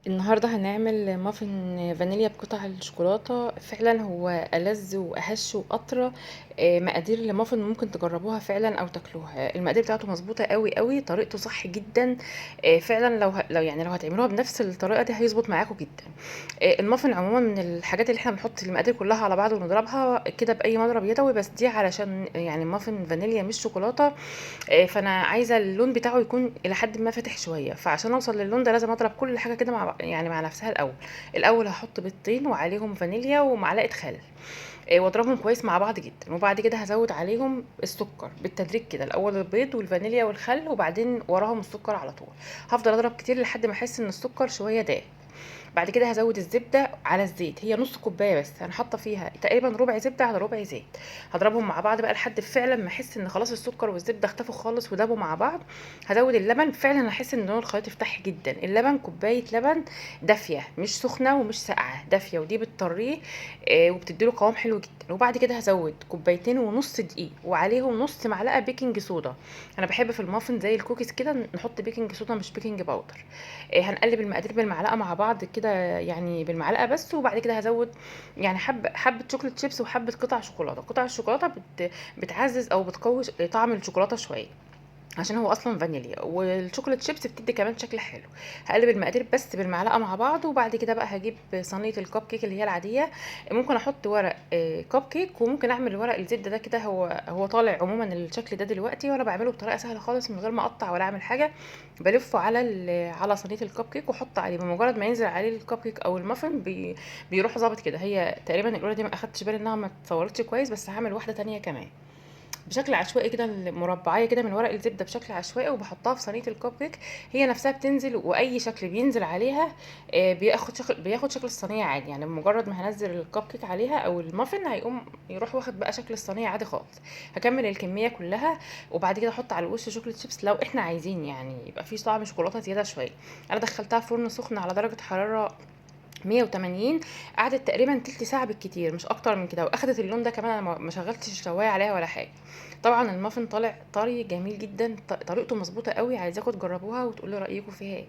النهارده هنعمل مافن فانيليا بقطع الشوكولاته. فعلا هو ألذ واهش واطرى مقادير لمافن ممكن تجربوها فعلا او تاكلوها. المقادير بتاعته مظبوطه قوي قوي، طريقته صح جدا. فعلا لو هتعملوها بنفس الطريقه دي هيظبط معاكم جدا. المافن عموما من الحاجات اللي احنا بنحط المقادير كلها على بعض ونضربها كده باي مضرب يدوي، بس دي علشان يعني مافن فانيليا مش شوكولاته. فانا عايزه اللون بتاعه يكون الى حد ما فاتح شويه، فعشان اوصل للون ده لازم اضرب كل حاجه كده مع نفسها الاول هحط بيضتين وعليهم فانيليا ومعلقه خل. واضربهم كويس مع بعض جدا، وبعد كده هزود عليهم السكر بالتدريج كده، الاول البيض والفانيليا والخل وبعدين وراهم السكر على طول. هفضل اضرب كتير لحد ما احس ان السكر شويه داب. بعد كده هزود الزبده على الزيت، هي نص كوبايه بس، انا حاطه فيها تقريبا ربع زبده على ربع زيت. هضربهم مع بعض بقى لحد فعلا ما احس ان خلاص السكر والزبده اختفوا خالص ودابوا مع بعض. هزود اللبن، فعلا هحس ان لون الخليط يفتح جدا. اللبن كوبايه لبن دافيه، مش سخنه ومش ساقعه، دافيه، ودي بتطريه وبتديله قوام حلو جدا. وبعد كده هزود كوبايتين ونص دقيق وعليهم نص معلقه بيكنج صودا. انا بحب في المافن زي الكوكيز كده نحط بيكنج صودا مش بيكنج باودر. هنقلب المقادير بالمعلقه مع بعض كده، يعني بالمعلقه بس. وبعد كده هزود يعني حبه شوكليت شيبس وحبه قطع شوكولاته. قطع الشوكولاته بتعزز او بتقوي طعم الشوكولاته شويه، عشان هو اصلا فانيليا، والشوكولاته شيبس بتدي كمان شكل حلو. هقلب المقادير بس بالمعلقه مع بعض. وبعد كده بقى هجيب صينيه الكب كيك اللي هي العاديه. ممكن احط ورق كب كيك، وممكن اعمل ورق الزبده ده كده. هو طالع عموما الشكل ده دلوقتي، وانا بعمله بطريقه سهله خالص من غير ما اقطع ولا اعمل حاجه. بلفه على صينيه الكب كيك واحط عليه. بمجرد ما ينزل عليه الكب كيك او المافن بيروح ظابط كده. هي تقريبا الاولى دي ما اخدتش بالي انها ما اتصورتش كويس، بس هعمل واحده تانية كمان بشكل عشوائي كده، مربعيه كده من ورق الزبده بشكل عشوائي، وبحطها في صينيه الكب كيك. هي نفسها بتنزل، واي شكل بينزل عليها بياخد شكل الصينيه عادي. يعني بمجرد ما هنزل الكب كيك عليها او المافن هيقوم يروح واخد بقى شكل الصينيه عادي خالص. هكمل الكميه كلها، وبعد كده احط على الوش شوكليت شيبس لو احنا عايزين يعني يبقى فيه طعم شوكولاته زياده شويه. انا دخلتها فرن سخن على درجه حراره 180. قعدت تقريبا تلت ساعه بالكتير، مش اكتر من كده، واخدت اللون ده كمان. انا ما شغلتش الشوايه عليها ولا حاجه. طبعا المافن طالع طري جميل جدا، طريقته مظبوطه قوي. عايزاكم تجربوها وتقولوا رايكم فيها ايه.